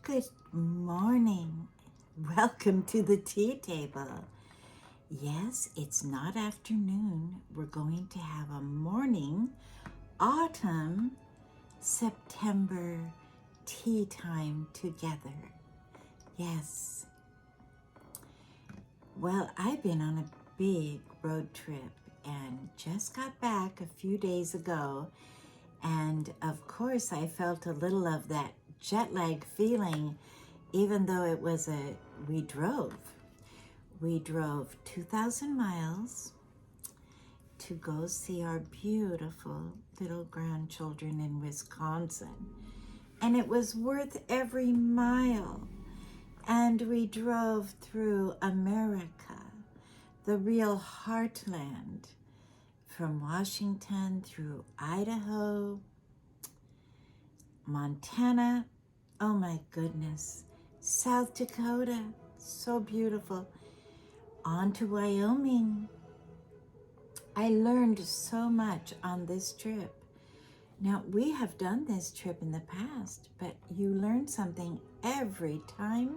Good morning. Welcome to the tea table. Yes, it's not afternoon. We're going to have a morning, autumn, September tea time together. Yes. Well, I've been on a big road trip and just got back a few days ago. And of course, I felt a little of that jet lag feeling, even though we drove. We drove 2,000 miles to go see our beautiful little grandchildren in Wisconsin. And it was worth every mile. And we drove through America, the real heartland, from Washington through Idaho, Montana, oh my goodness, South Dakota, so beautiful, on to Wyoming. I learned so much on this trip. Now, we have done this trip in the past, but you learn something every time.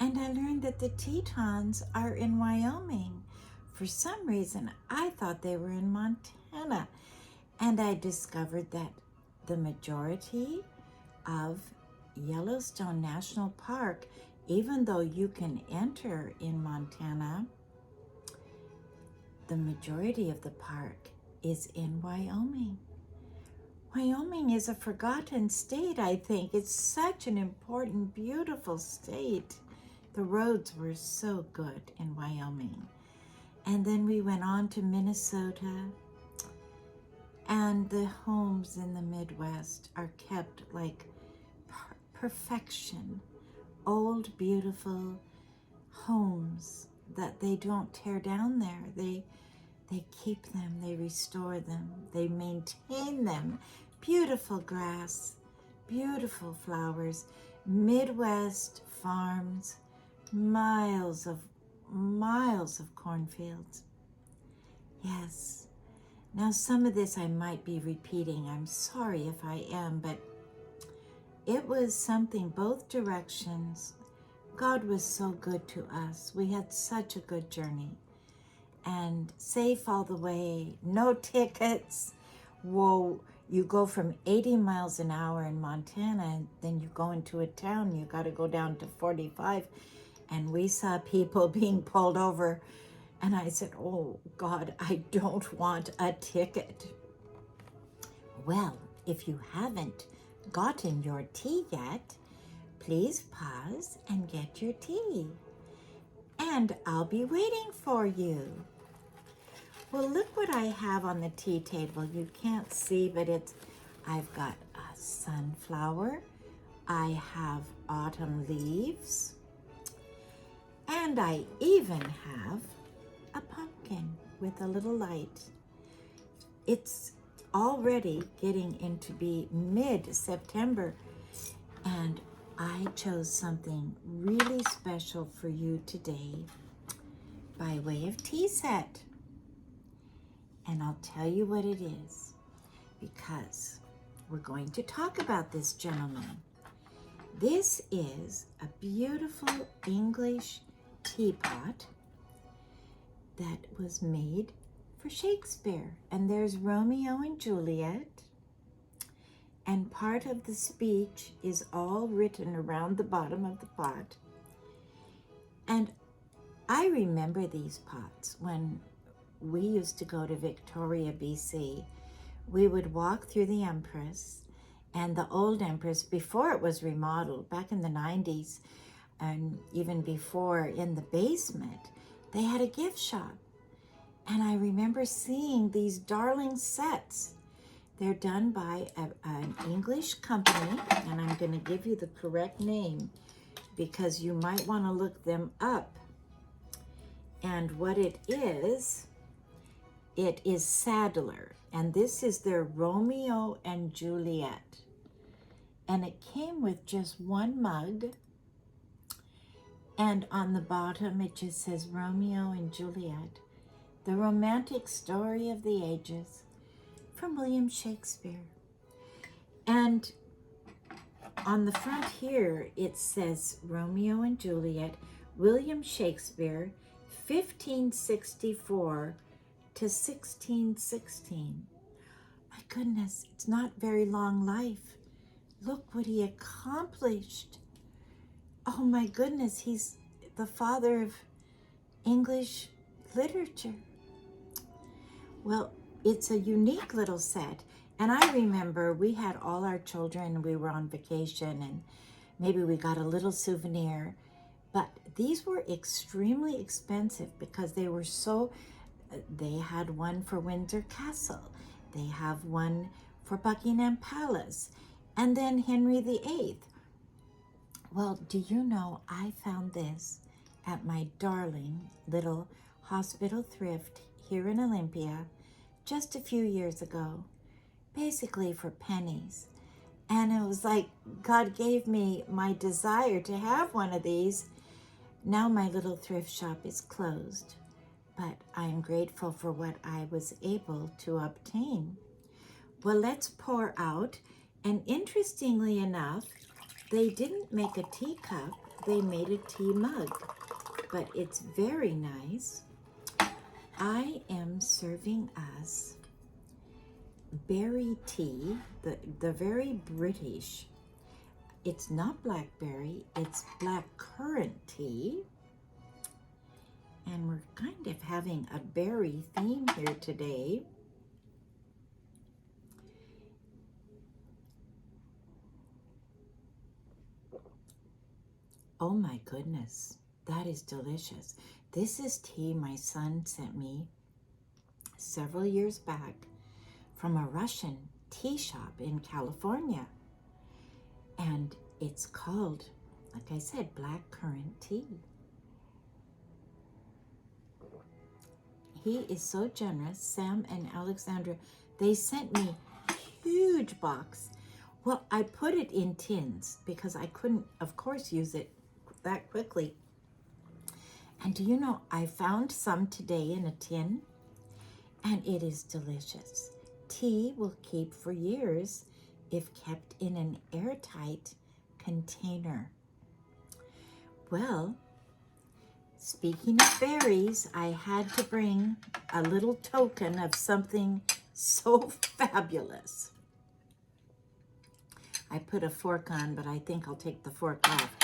And I learned that the Tetons are in Wyoming. For some reason, I thought they were in Montana. And I discovered that the majority of Yellowstone National Park, even though you can enter in Montana, the majority of the park is in Wyoming. Wyoming is a forgotten state, I think. It's such an important, beautiful state. The roads were so good in Wyoming. And then we went on to Minnesota. And the homes in the Midwest are kept like perfection. Old, beautiful homes that they don't tear down there. They keep them, they restore them, they maintain them. Beautiful grass, beautiful flowers, Midwest farms, miles of cornfields. Yes. Now, some of this I might be repeating. I'm sorry if I am, but it was something both directions. God was so good to us. We had such a good journey. And safe all the way, no tickets. Whoa, you go from 80 miles an hour in Montana, and then you go into a town, you got to go down to 45. And we saw people being pulled over. And I said, oh, God, I don't want a ticket. Well, if you haven't gotten your tea yet, please pause and get your tea. And I'll be waiting for you. Well, look what I have on the tea table. You can't see, but I've got a sunflower. I have autumn leaves. And I even have a pumpkin with a little light. It's already getting into be mid-September, and I chose something really special for you today by way of tea set. And I'll tell you what it is, because we're going to talk about this gentleman. This is a beautiful English teapot that was made for Shakespeare. And there's Romeo and Juliet. And part of the speech is all written around the bottom of the pot. And I remember these pots when we used to go to Victoria, BC. We would walk through the Empress, and the old Empress, before it was remodeled, back in the 90s, and even before, in the basement, they had a gift shop. And I remember seeing these darling sets. They're done by an English company, and I'm going to give you the correct name because you might want to look them up. And what it is Sadler. And this is their Romeo and Juliet. And it came with just one mug. And on the bottom, it just says Romeo and Juliet, the romantic story of the ages, from William Shakespeare. And on the front here, it says Romeo and Juliet, William Shakespeare, 1564 to 1616. My goodness, it's not very long life. Look what he accomplished. Oh my goodness, he's the father of English literature. Well, it's a unique little set. And I remember we had all our children, we were on vacation, and maybe we got a little souvenir. But these were extremely expensive because they were so, they had one for Windsor Castle. They have one for Buckingham Palace. And then Henry VIII. Well, do you know, I found this at my darling little hospital thrift here in Olympia just a few years ago, basically for pennies. And it was like God gave me my desire to have one of these. Now my little thrift shop is closed, but I am grateful for what I was able to obtain. Well, let's pour out. And interestingly enough, they didn't make a teacup, they made a tea mug, but it's very nice. I am serving us berry tea, the very British. It's not blackberry, it's black currant tea. And we're kind of having a berry theme here today. Oh my goodness, that is delicious. This is tea my son sent me several years back from a Russian tea shop in California. And it's called, like I said, black currant tea. He is so generous. Sam and Alexandra, they sent me a huge box. Well, I put it in tins because I couldn't, of course, use it that quickly. And do you know, I found some today in a tin, and it is delicious. Tea will keep for years if kept in an airtight container. Well, speaking of berries, I had to bring a little token of something so fabulous. I put a fork on, but I think I'll take the fork off.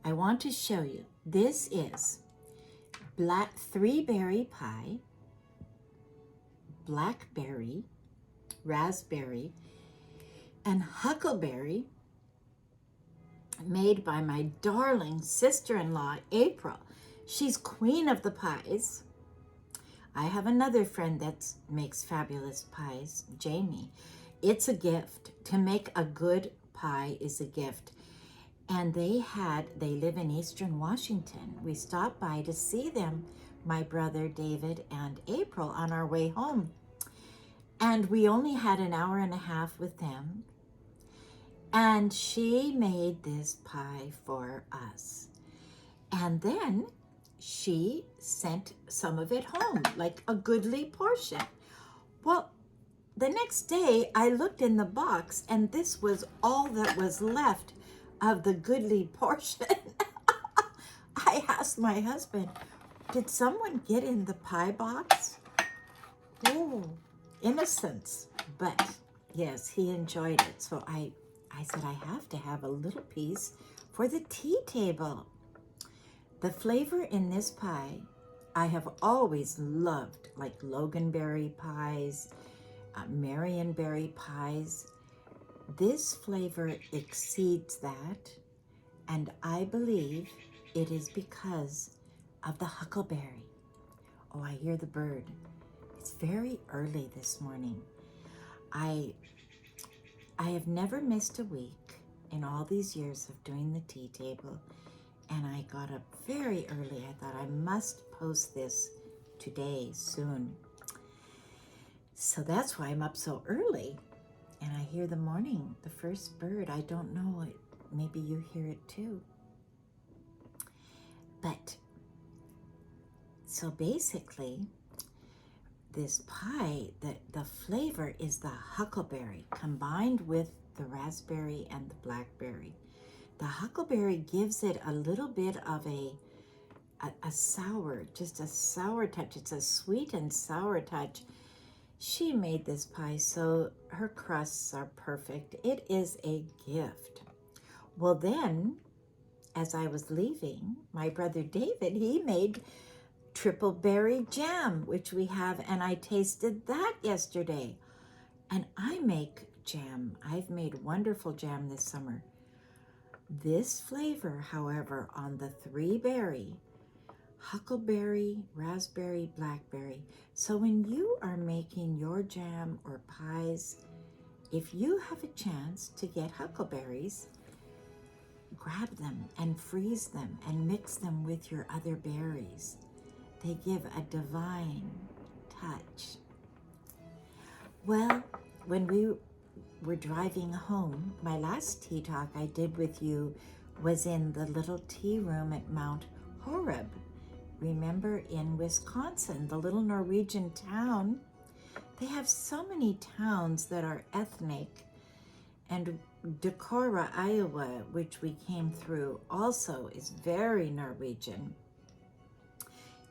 I want to show you. This is black 3-berry pie, blackberry, raspberry, and huckleberry, made by my darling sister-in-law, April. She's queen of the pies. I have another friend that makes fabulous pies, Jamie. It's a gift. To make a good pie is a gift. And they live in Eastern Washington. We stopped by to see them, my brother David and April, on our way home. And we only had an hour and a half with them. And she made this pie for us. And then she sent some of it home, like a goodly portion. Well, the next day I looked in the box and this was all that was left of the goodly portion. I asked my husband, did someone get in the pie box? Oh, innocence. But yes, he enjoyed it. So I said, I have to have a little piece for the tea table. The flavor in this pie, I have always loved, like loganberry pies, marionberry pies. This flavor exceeds that, and I believe it is because of the huckleberry. Oh, I hear the bird. It's very early this morning. I have never missed a week in all these years of doing the tea table, and I got up very early. I thought I must post this today, soon. So that's why I'm up so early. And I hear the first bird. I don't know, maybe you hear it too. But, so basically, this pie, the flavor is the huckleberry combined with the raspberry and the blackberry. the huckleberry gives it a little bit of a sour, just a sour touch. It's a sweet and sour touch. She made this pie so her crusts are perfect. It is a gift. Well, then, as I was leaving, my brother David, he made triple berry jam, which we have, and I tasted that yesterday. And I make jam. I've made wonderful jam this summer. This flavor, however, on the 3-berry, huckleberry, raspberry, blackberry. So when you are making your jam or pies, if you have a chance to get huckleberries, grab them and freeze them and mix them with your other berries. They give a divine touch. Well, when we were driving home, my last tea talk I did with you was in the little tea room at Mount Horeb. Remember, in Wisconsin, the little Norwegian town. They have so many towns that are ethnic. And Decorah, Iowa, which we came through, also is very Norwegian.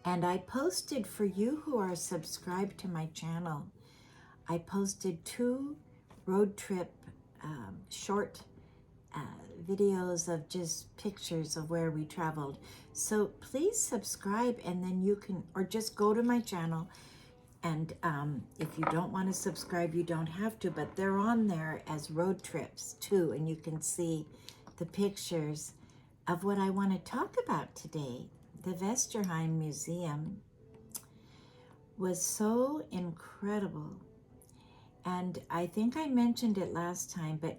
And I posted, for you who are subscribed to my channel, I posted 2 road trip short videos of just pictures of where we traveled. So please subscribe, and then you can, or just go to my channel. And if you don't want to subscribe, you don't have to, but they're on there as road trips too, and you can see the pictures of what I want to talk about today. The Vesterheim Museum was so incredible. And I think I mentioned it last time, but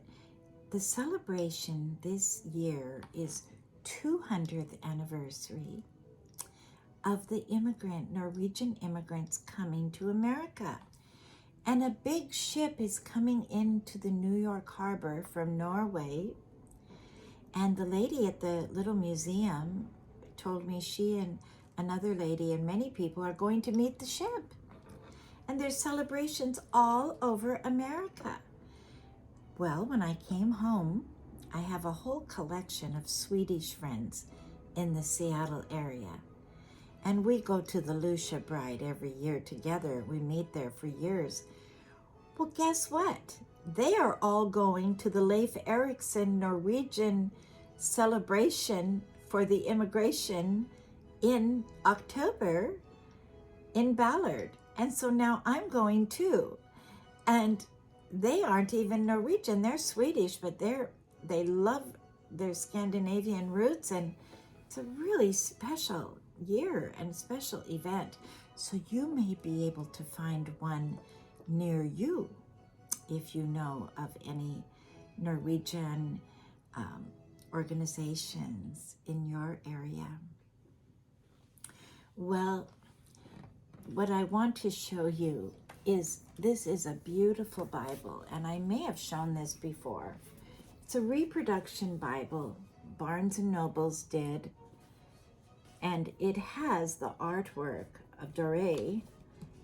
the celebration this year is 200th anniversary of the Norwegian immigrants coming to America. And a big ship is coming into the New York harbor from Norway. And the lady at the little museum told me she and another lady and many people are going to meet the ship. And there's celebrations all over America. Well, when I came home, I have a whole collection of Swedish friends in the Seattle area. And we go to the Lucia Bride every year together. We meet there for years. Well, guess what? They are all going to the Leif Erikson Norwegian celebration for the immigration in October in Ballard. And so now I'm going too. And they aren't even Norwegian, they're Swedish, but they love their Scandinavian roots, and it's a really special year and special event. So you may be able to find one near you if you know of any Norwegian organizations in your area. Well, what I want to show you is, this is a beautiful Bible, and I may have shown this before. It's a reproduction Bible, Barnes & Nobles did, and it has the artwork of Doré,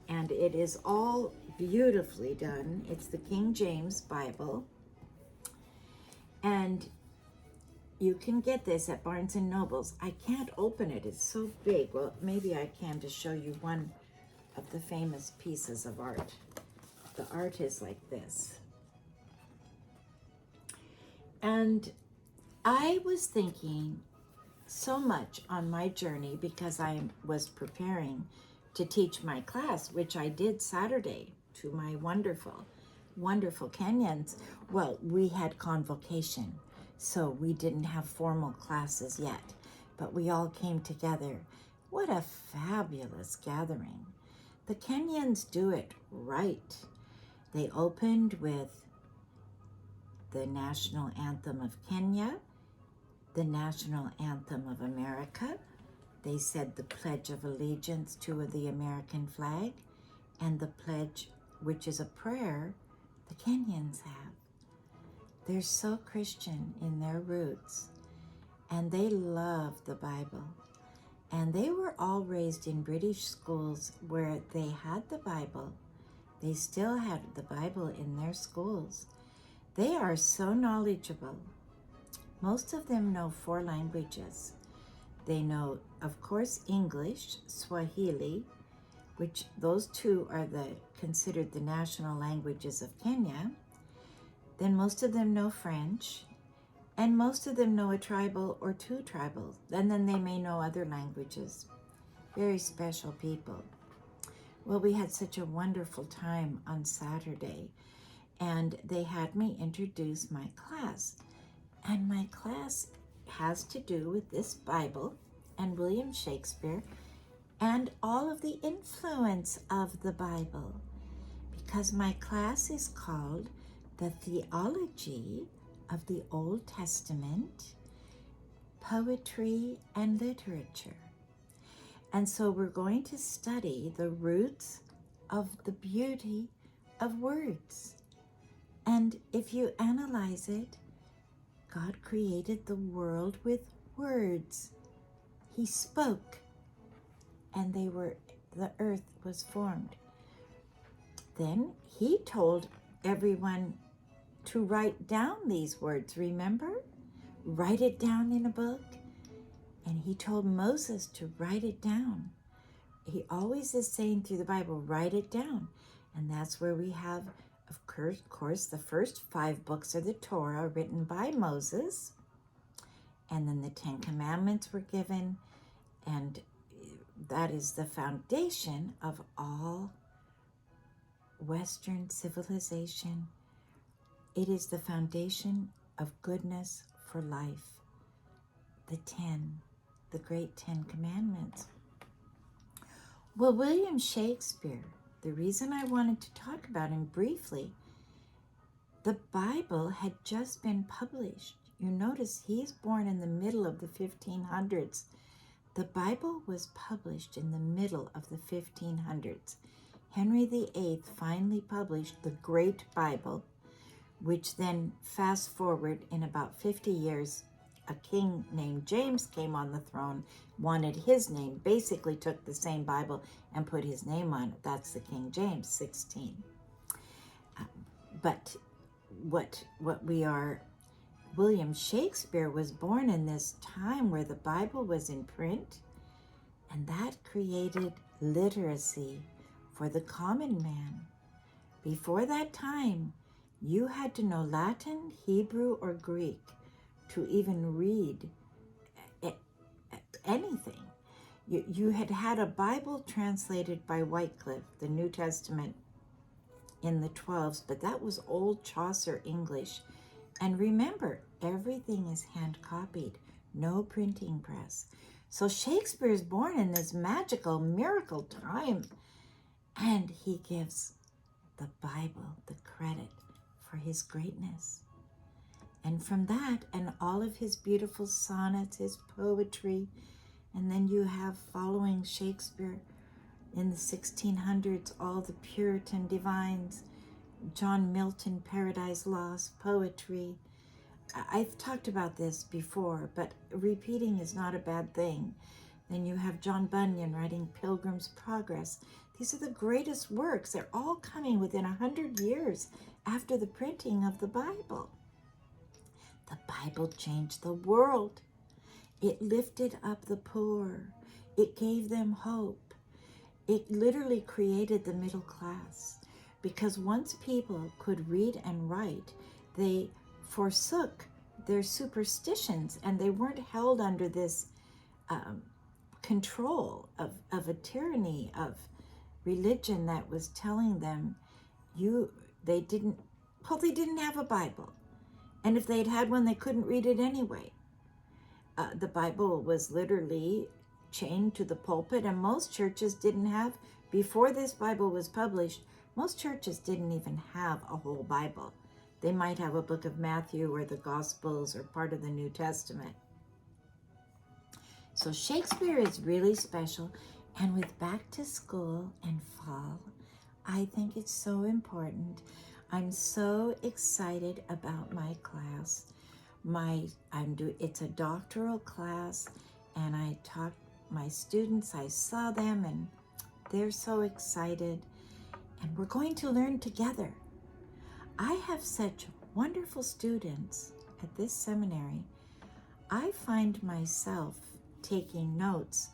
and it is all beautifully done. It's the King James Bible, and you can get this at Barnes & Nobles. I can't open it, it's so big. Well, maybe I can to show you one of the famous pieces of art. The art is like this. And I was thinking so much on my journey, because I was preparing to teach my class, which I did Saturday to my wonderful, wonderful Kenyans. Well, we had convocation, so we didn't have formal classes yet, but we all came together. What a fabulous gathering. The Kenyans do it right. They opened with the national anthem of Kenya, the national anthem of America. They said the Pledge of Allegiance to the American flag, and the pledge, which is a prayer, the Kenyans have. They're so Christian in their roots, and they love the Bible. And they were all raised in British schools where they had the Bible. They still had the Bible in their schools. They are so knowledgeable. Most of them know 4 languages. They know, of course, English, Swahili, which those 2 are considered the national languages of Kenya. Then most of them know French, and most of them know a tribal or 2 tribals. And then they may know other languages. Very special people. Well, we had such a wonderful time on Saturday, and they had me introduce my class. And my class has to do with this Bible and William Shakespeare and all of the influence of the Bible, because my class is called The Theology of the Old Testament, Poetry and Literature. And so we're going to study the roots of the beauty of words. And if you analyze it, God created the world with words. He spoke, and the earth was formed. Then he told everyone to write down these words, remember? Write it down in a book. And he told Moses to write it down. He always is saying through the Bible, write it down. And that's where we have, of course, the first 5 books are the Torah, written by Moses. And then the 10 Commandments were given. And that is the foundation of all Western civilization. It is the foundation of goodness for life. The great 10 Commandments. Well, William Shakespeare, the reason I wanted to talk about him briefly, the Bible had just been published. You notice he's born in the middle of the 1500s. The Bible was published in the middle of the 1500s. Henry VIII finally published the Great Bible, which then fast forward in about 50 years, a king named James came on the throne, wanted his name, basically took the same Bible and put his name on it. That's the King James 16. But William Shakespeare was born in this time where the Bible was in print, and that created literacy for the common man. Before that time, you had to know Latin, Hebrew, or Greek to even read anything. You had a Bible translated by Wycliffe, the New Testament, in the 12s, but that was old Chaucer English. And remember, everything is hand copied, no printing press. So Shakespeare is born in this magical miracle time, and he gives the Bible the credit for his greatness. And from that, and all of his beautiful sonnets, his poetry, and then you have following Shakespeare in the 1600s, all the Puritan divines, John Milton, Paradise Lost, poetry. I've talked about this before, but repeating is not a bad thing. Then you have John Bunyan writing Pilgrim's Progress. These are the greatest works. They're all coming within 100 years after the printing of the Bible. The Bible changed the world. It lifted up the poor. It gave them hope. It literally created the middle class, because once people could read and write, they forsook their superstitions, and they weren't held under this control of a tyranny of religion that was telling them they didn't have a Bible. And if they'd had one, they couldn't read it anyway. The Bible was literally chained to the pulpit, and most churches didn't have, before this Bible was published, most churches didn't even have a whole Bible. They might have a book of Matthew or the Gospels or part of the New Testament. So Shakespeare is really special, and with back to school and fall, I think it's so important. I'm so excited about my class. It's a doctoral class, and I taught my students. I saw them, and they're so excited, and we're going to learn together. I have such wonderful students at this seminary. I find myself taking notes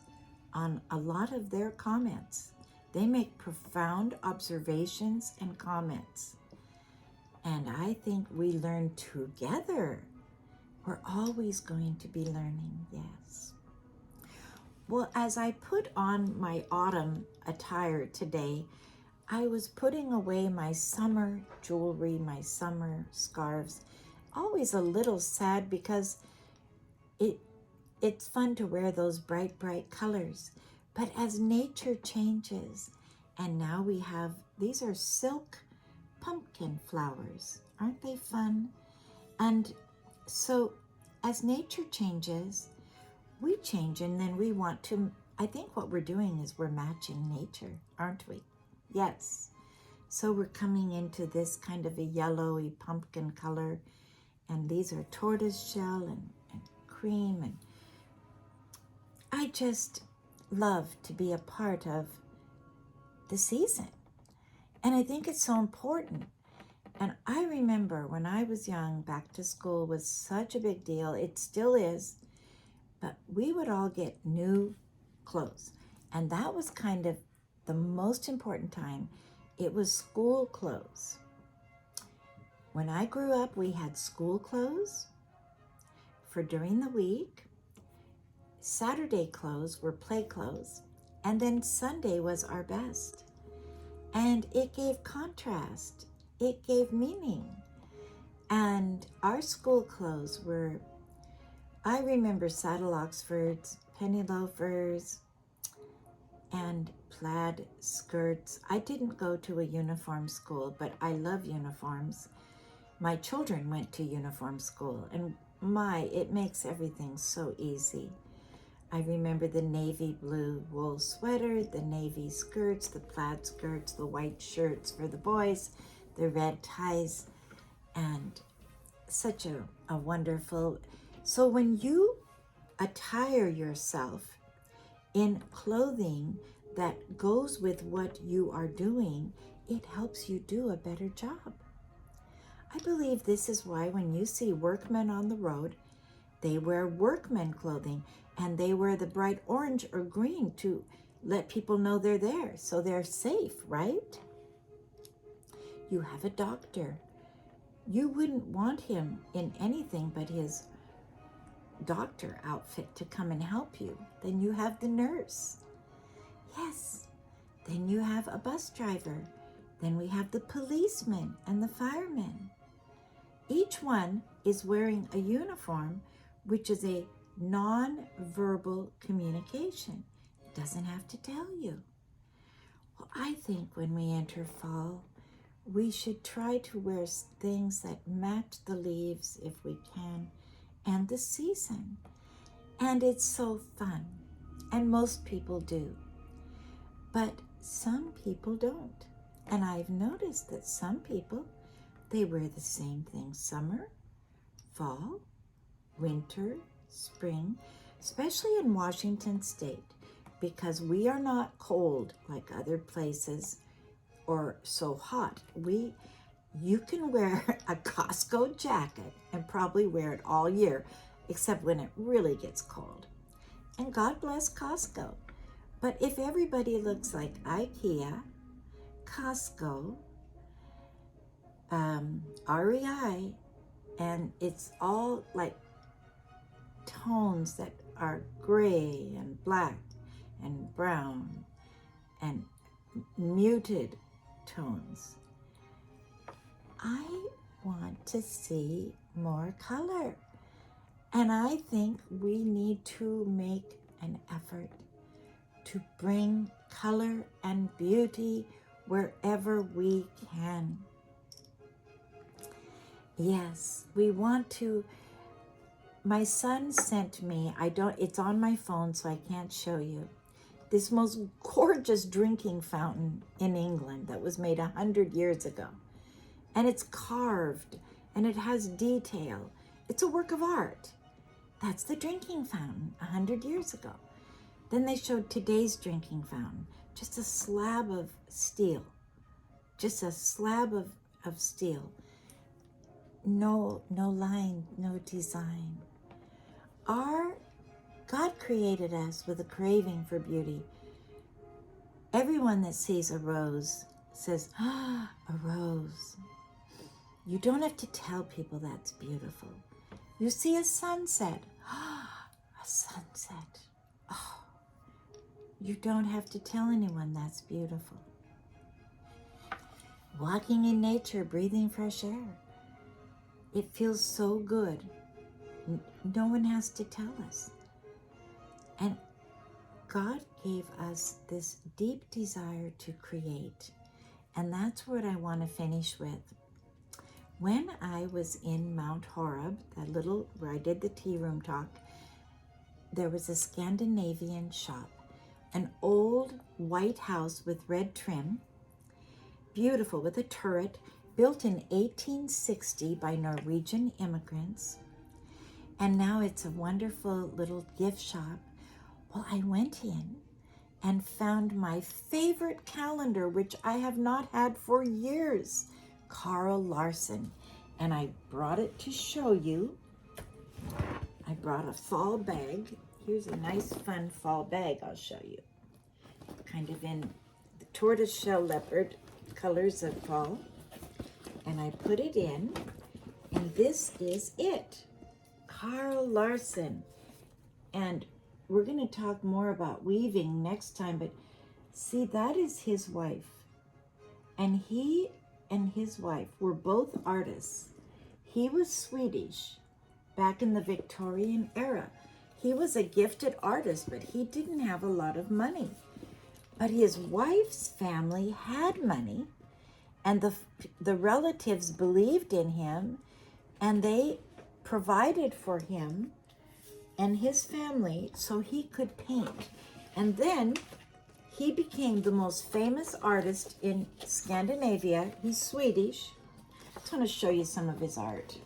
on a lot of their comments. They make profound observations and comments. And I think we learn together. We're always going to be learning, yes. Well, as I put on my autumn attire today, I was putting away my summer jewelry, my summer scarves. Always a little sad because it's fun to wear those bright, bright colors. But as nature changes, and now we have, these are silk pumpkin flowers. Aren't they fun? And so as nature changes, we change, and then we want to, I think what we're doing is we're matching nature, aren't we? Yes. So we're coming into this kind of a yellowy pumpkin color, and these are tortoise shell and cream, and I just love to be a part of the season. And I think it's so important. And I remember when I was young, back to school was such a big deal. It still is. But we would all get new clothes. And that was kind of the most important time. It was school clothes. When I grew up, we had school clothes for during the week. Saturday clothes were play clothes. And then Sunday was our best. And it gave contrast. It gave meaning. And our school clothes were, I remember saddle Oxfords, penny loafers, and plaid skirts. I didn't go to a uniform school, but I love uniforms. My children went to uniform school, and it makes everything so easy. I remember the navy blue wool sweater, the navy skirts, the plaid skirts, the white shirts for the boys, the red ties, and such a wonderful. So when you attire yourself in clothing that goes with what you are doing, it helps you do a better job. I believe this is why when you see workmen on the road, they wear workmen clothing, and they wear the bright orange or green to let people know they're there, so they're safe, right? You have a doctor. You wouldn't want him in anything but his doctor outfit to come and help you. Then you have the nurse. Yes. Then you have a bus driver. Then we have the policeman and the fireman. Each one is wearing a uniform, which is a non-verbal communication. It doesn't have to tell you. Well, I think when we enter fall, we should try to wear things that match the leaves if we can, and the season. And it's so fun. And most people do. But some people don't. And I've noticed that some people, they wear the same thing summer, fall, winter, spring, especially in Washington State, because we are not cold like other places or so hot. You can wear a Costco jacket and probably wear it all year, except when it really gets cold. And God bless Costco. But if everybody looks like IKEA, Costco, REI, and it's all like tones that are gray and black and brown and muted tones. I want to see more color. And I think we need to make an effort to bring color and beauty wherever we can. Yes, we want to. My son sent me, it's on my phone so I can't show you, this most gorgeous drinking fountain in England that was made 100 years ago. And it's carved and it has detail. It's a work of art. That's the drinking fountain 100 years ago. Then they showed today's drinking fountain, just a slab of steel, just a slab of steel. No line, no design. God created us with a craving for beauty. Everyone that sees a rose says, ah, a rose. You don't have to tell people that's beautiful. You see a sunset, ah, a sunset. Oh, you don't have to tell anyone that's beautiful. Walking in nature, breathing fresh air. It feels so good. No one has to tell us. And God gave us this deep desire to create. And that's what I want to finish with. When I was in Mount Horeb, that little where I did the tea room talk, there was a Scandinavian shop, an old white house with red trim, beautiful with a turret, built in 1860 by Norwegian immigrants. And now it's a wonderful little gift shop. Well, I went in and found my favorite calendar, which I have not had for years, Carl Larson. And I brought it to show you. I brought a fall bag. Here's a nice, fun fall bag I'll show you. Kind of in the tortoiseshell leopard colors of fall. And I put it in, and this is it. Carl Larson. And we're going to talk more about weaving next time, but see, that is his wife. And he and his wife were both artists. He was Swedish back in the Victorian era. He was a gifted artist, but he didn't have a lot of money. But his wife's family had money, and the relatives believed in him, and they provided for him and his family so he could paint. And then he became the most famous artist in Scandinavia. He's Swedish. I just want to show you some of his art.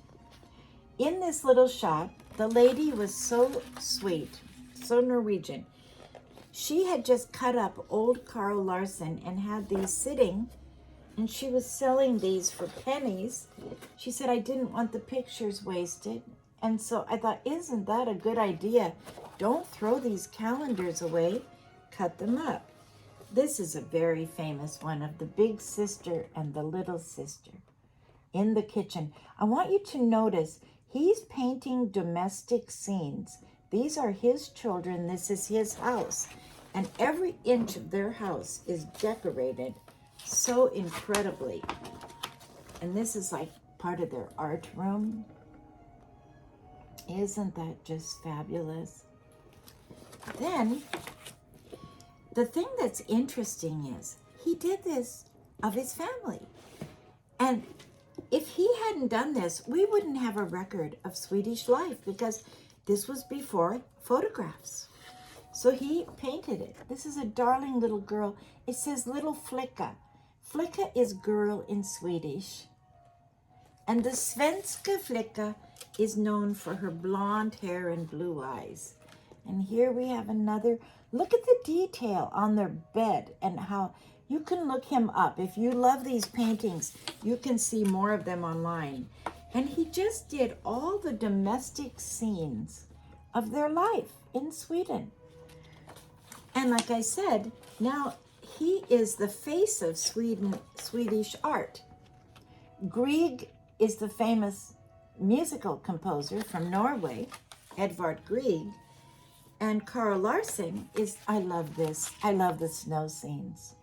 In this little shop, the lady was so sweet, so Norwegian. She had just cut up old Carl Larson and had these sitting, and she was selling these for pennies. She said, I didn't want the pictures wasted. And so I thought, isn't that a good idea? Don't throw these calendars away, cut them up. This is a very famous one of the big sister and the little sister in the kitchen. I want you to notice he's painting domestic scenes. These are his children. This is his house. And every inch of their house is decorated so incredibly. And this is like part of their art room. Isn't that just fabulous? Then, the thing that's interesting is he did this of his family. And if he hadn't done this, we wouldn't have a record of Swedish life because this was before photographs. So he painted it. This is a darling little girl. It says little flicka. Flicka is girl in Swedish. And the svenska flicka is known for her blonde hair and blue eyes. And here we have another. Look at the detail on their bed and how you can look him up. If you love these paintings, you can see more of them online. And he just did all the domestic scenes of their life in Sweden. And like I said, now he is the face of Swedish art. Grieg is the famous musical composer from Norway, Edvard Grieg. And Carl Larson is, I love this. I love the snow scenes.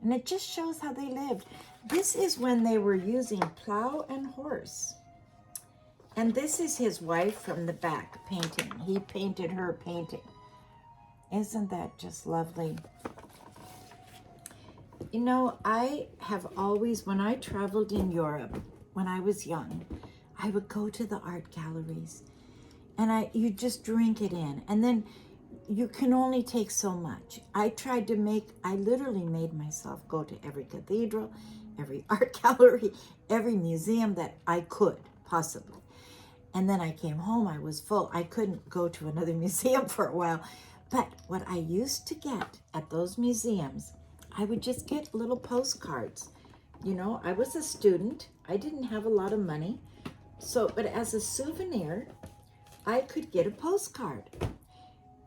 And it just shows how they lived. This is when they were using plow and horse. And this is his wife from the back painting. He painted her painting. Isn't that just lovely? You know, I have always, when I traveled in Europe, when I was young, I would go to the art galleries and you just drink it in. And then you can only take so much. I literally made myself go to every cathedral, every art gallery, every museum that I could possibly. And then I came home, I was full. I couldn't go to another museum for a while. But what I used to get at those museums, I would just get little postcards. You know, I was a student. I didn't have a lot of money. But as a souvenir, I could get a postcard.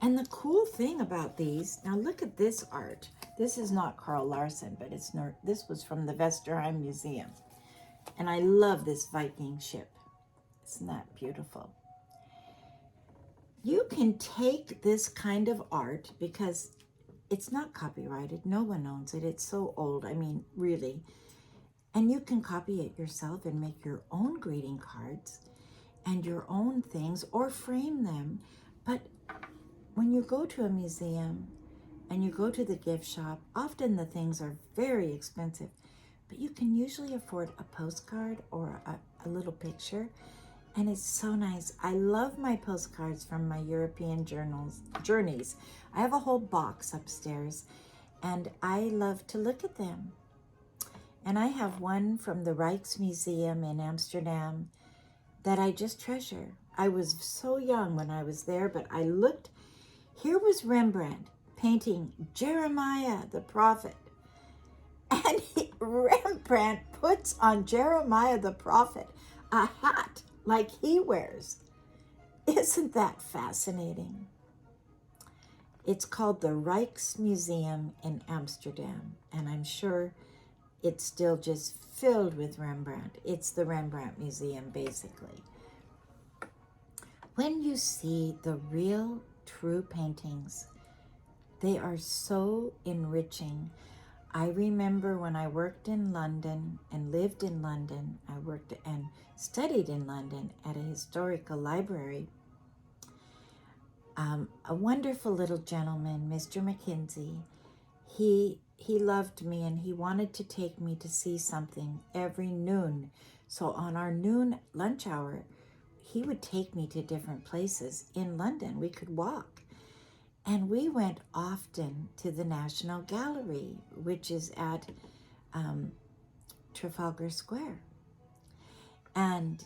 And the cool thing about these, now look at this art. This is not Carl Larsson, but this was from the Vesterheim Museum. And I love this Viking ship. Isn't that beautiful? You can take this kind of art because it's not copyrighted. No one owns it. It's so old. I mean, really. And you can copy it yourself and make your own greeting cards and your own things or frame them. But when you go to a museum and you go to the gift shop, often the things are very expensive, but you can usually afford a postcard or a little picture. And it's so nice. I love my postcards from my European journeys. I have a whole box upstairs, and I love to look at them. And I have one from the Rijksmuseum in Amsterdam that I just treasure. I was so young when I was there, but I looked. Here was Rembrandt painting Jeremiah the prophet. And Rembrandt puts on Jeremiah the prophet a hat like he wears. Isn't that fascinating? It's called the Rijksmuseum in Amsterdam, and I'm sure it's still just filled with Rembrandt. It's the Rembrandt Museum, basically. When you see the real, true paintings, they are so enriching. I remember when I worked in London and lived in London, I worked and studied in London at a historical library. A wonderful little gentleman, Mr. Mackenzie, he loved me and he wanted to take me to see something every noon. So on our noon lunch hour, he would take me to different places in London. We could walk. And we went often to the National Gallery, which is at Trafalgar Square. And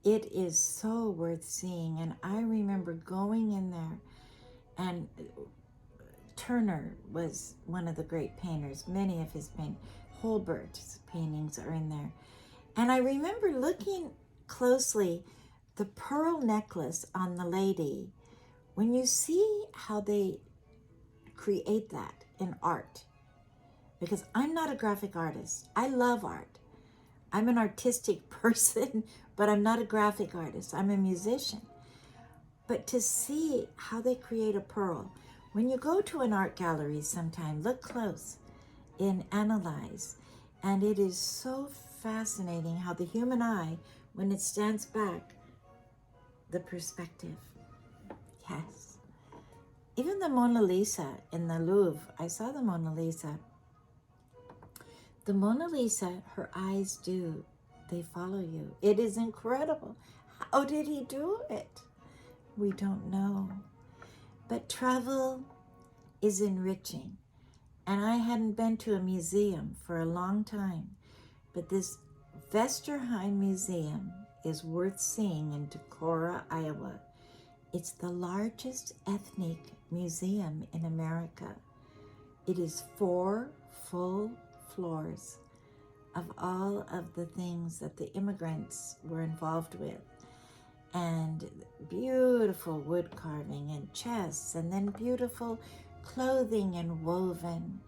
it is so worth seeing. And I remember going in there, and Turner was one of the great painters. Many of his Holbert's paintings are in there. And I remember looking closely, the pearl necklace on the lady. When you see how they create that in art, because I'm not a graphic artist. I love art. I'm an artistic person, but I'm not a graphic artist. I'm a musician. But to see how they create a pearl, when you go to an art gallery sometime, look close and analyze. And it is so fascinating how the human eye, when it stands back, the perspective. Yes. Even the Mona Lisa in the Louvre, I saw the Mona Lisa. The Mona Lisa, her eyes they follow you. It is incredible. How did he do it? We don't know. But travel is enriching. And I hadn't been to a museum for a long time. But this Vesterheim Museum is worth seeing in Decorah, Iowa. It's the largest ethnic museum in America. It is 4 full floors of all of the things that the immigrants were involved with. And beautiful wood carving and chests, and then beautiful clothing and woven.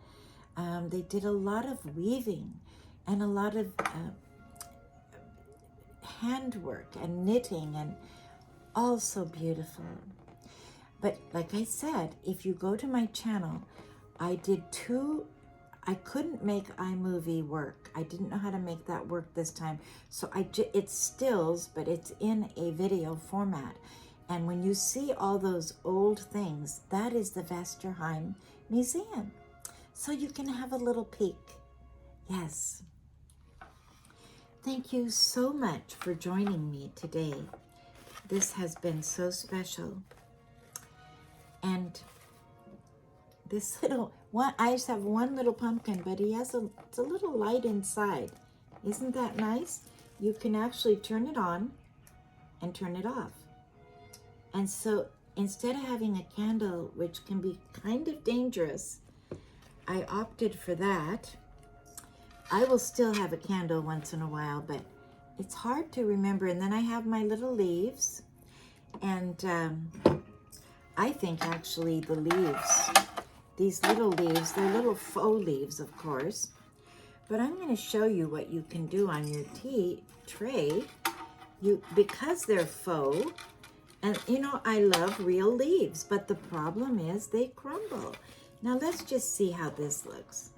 They did a lot of weaving and a lot of handwork and knitting, and also beautiful. But like I said, if you go to my channel, I couldn't make iMovie work. I didn't know how to make that work this time. So it's stills, but it's in a video format. And when you see all those old things, that is the Vesterheim Museum. So you can have a little peek. Yes. Thank you so much for joining me today. This has been so special. And this little one, I just have one little pumpkin, but it's a little light inside. Isn't that nice? You can actually turn it on and turn it off. And so instead of having a candle, which can be kind of dangerous, I opted for that. I will still have a candle once in a while, but it's hard to remember. And then I have my little leaves. And I think actually the leaves, these little leaves, they're little faux leaves, of course. But I'm going to show you what you can do on your tea tray. Because they're faux, and you know, I love real leaves, but the problem is they crumble. Now let's just see how this looks.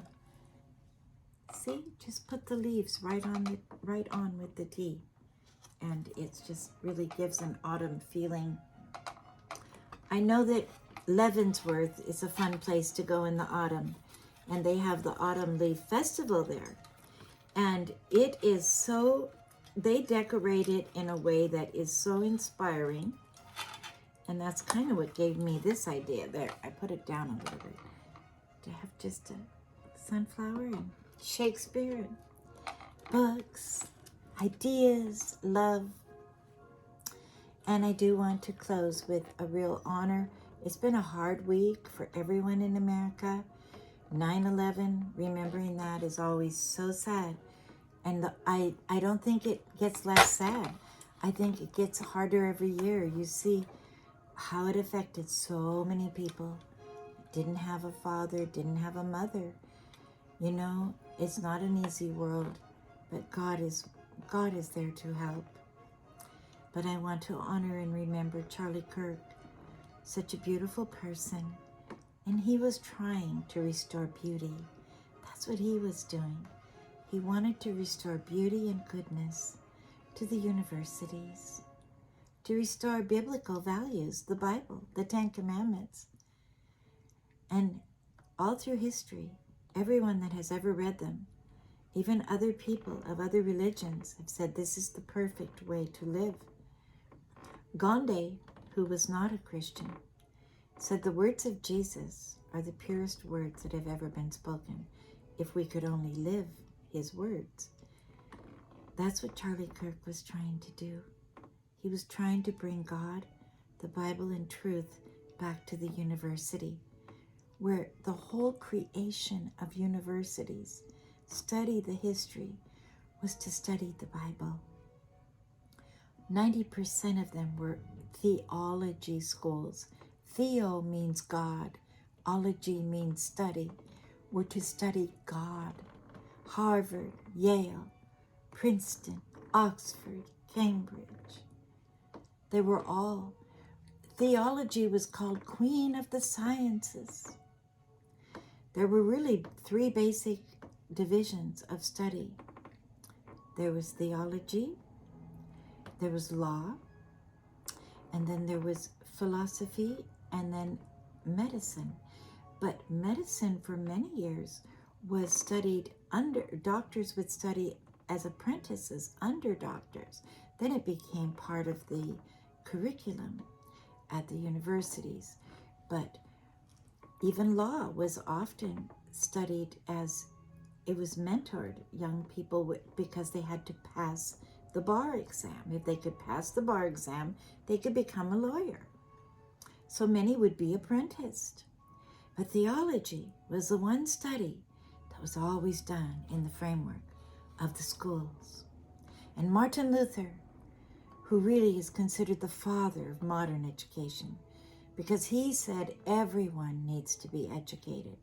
See, just put the leaves right on with the tea. And it just really gives an autumn feeling. I know that Leavenworth is a fun place to go in the autumn, and they have the Autumn Leaf Festival there. And it is so, they decorate it in a way that is so inspiring. And that's kind of what gave me this idea. There, I put it down a little bit. To have just a sunflower and Shakespeare and books, ideas, love. And I do want to close with a real honor. It's been a hard week for everyone in America. 9/11, remembering that is always so sad. And I don't think it gets less sad. I think it gets harder every year. You see how it affected so many people. Didn't have a father, didn't have a mother. You know, it's not an easy world, but God is there to help. But I want to honor and remember Charlie Kirk, such a beautiful person. And he was trying to restore beauty. That's what he was doing. He wanted to restore beauty and goodness to the universities, to restore biblical values, the Bible, the Ten Commandments. And all through history, everyone that has ever read them, even other people of other religions, have said this is the perfect way to live. Gandhi, who was not a Christian, said the words of Jesus are the purest words that have ever been spoken, if we could only live his words. That's what Charlie Kirk was trying to do. He was trying to bring God, the Bible, and truth back to the university, where the whole creation of universities, study the history, was to study the Bible. 90% of them were theology schools. Theo means God. Ology means study. We're to study God. Harvard, Yale, Princeton, Oxford, Cambridge. They were all. Theology was called Queen of the Sciences. There were really three basic divisions of study. There was theology, there was law, and then there was philosophy, and then medicine. But medicine for many years was studied under, doctors would study as apprentices under doctors. Then it became part of the curriculum at the universities. But even law was often studied as, it was mentored young people because they had to pass the bar exam. If they could pass the bar exam, they could become a lawyer. So many would be apprenticed. But theology was the one study that was always done in the framework of the schools. And Martin Luther, who really is considered the father of modern education, because he said everyone needs to be educated.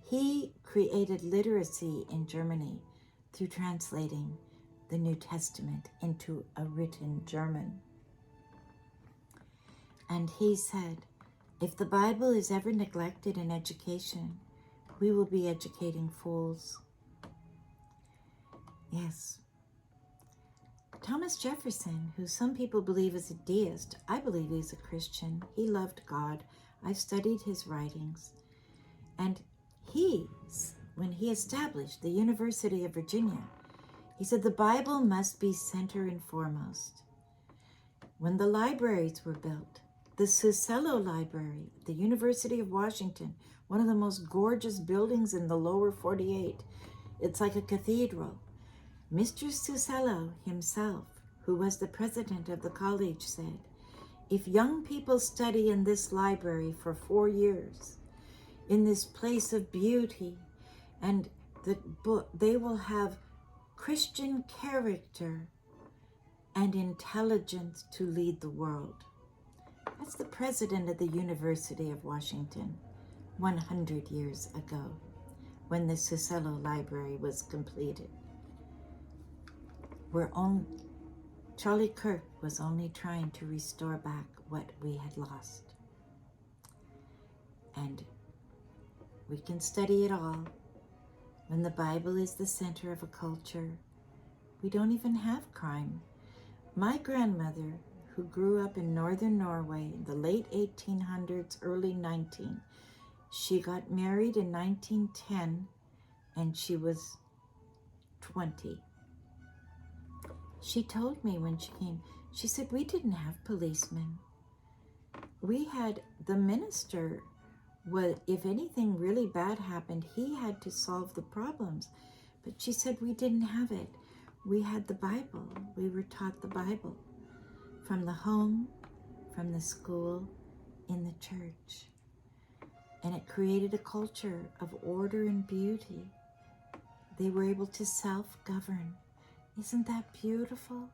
He created literacy in Germany through translating the New Testament into a written German. And he said, if the Bible is ever neglected in education, we will be educating fools. Yes. Thomas Jefferson, who some people believe is a deist, I believe he's a Christian. He loved God. I've studied his writings. And when he established the University of Virginia, he said the Bible must be center and foremost. When the libraries were built, the Susello Library, the University of Washington, one of the most gorgeous buildings in the lower 48, it's like a cathedral. Mr. Susello himself, who was the president of the college, said, if young people study in this library for 4 years, in this place of beauty, and they will have Christian character and intelligence to lead the world. That's the president of the University of Washington 100 years ago, when the Susello Library was completed. Charlie Kirk was only trying to restore back what we had lost. And we can study it all. When the Bible is the center of a culture, we don't even have crime. My grandmother, who grew up in northern Norway in the late 1800s, early 19, she got married in 1910 and she was 20. She told me when she came, she said, we didn't have policemen. We had the minister. If anything really bad happened, he had to solve the problems. But she said we didn't have it. We had the Bible. We were taught the Bible from the home, from the school, in the church. And it created a culture of order and beauty. They were able to self-govern. Isn't that beautiful?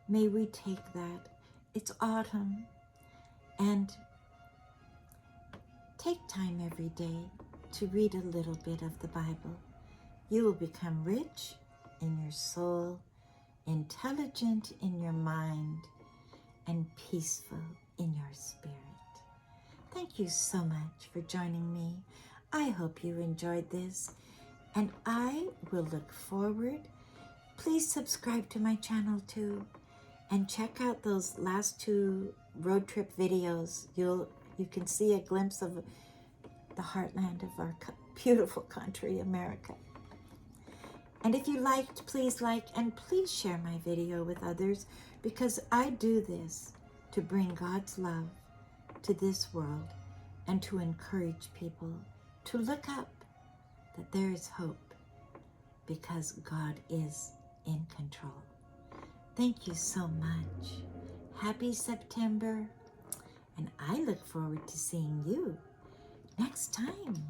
May we take that. It's autumn. And take time every day to read a little bit of the Bible. You will become rich in your soul, intelligent in your mind, and peaceful in your spirit. Thank you so much for joining me. I hope you enjoyed this, and I will look forward. Please subscribe to my channel too, and check out those last 2 road trip videos. You can see a glimpse of the heartland of our beautiful country, America. And if you liked, please like and please share my video with others, because I do this to bring God's love to this world and to encourage people to look up, that there is hope, because God is in control. Thank you so much. Happy September, and I look forward to seeing you next time.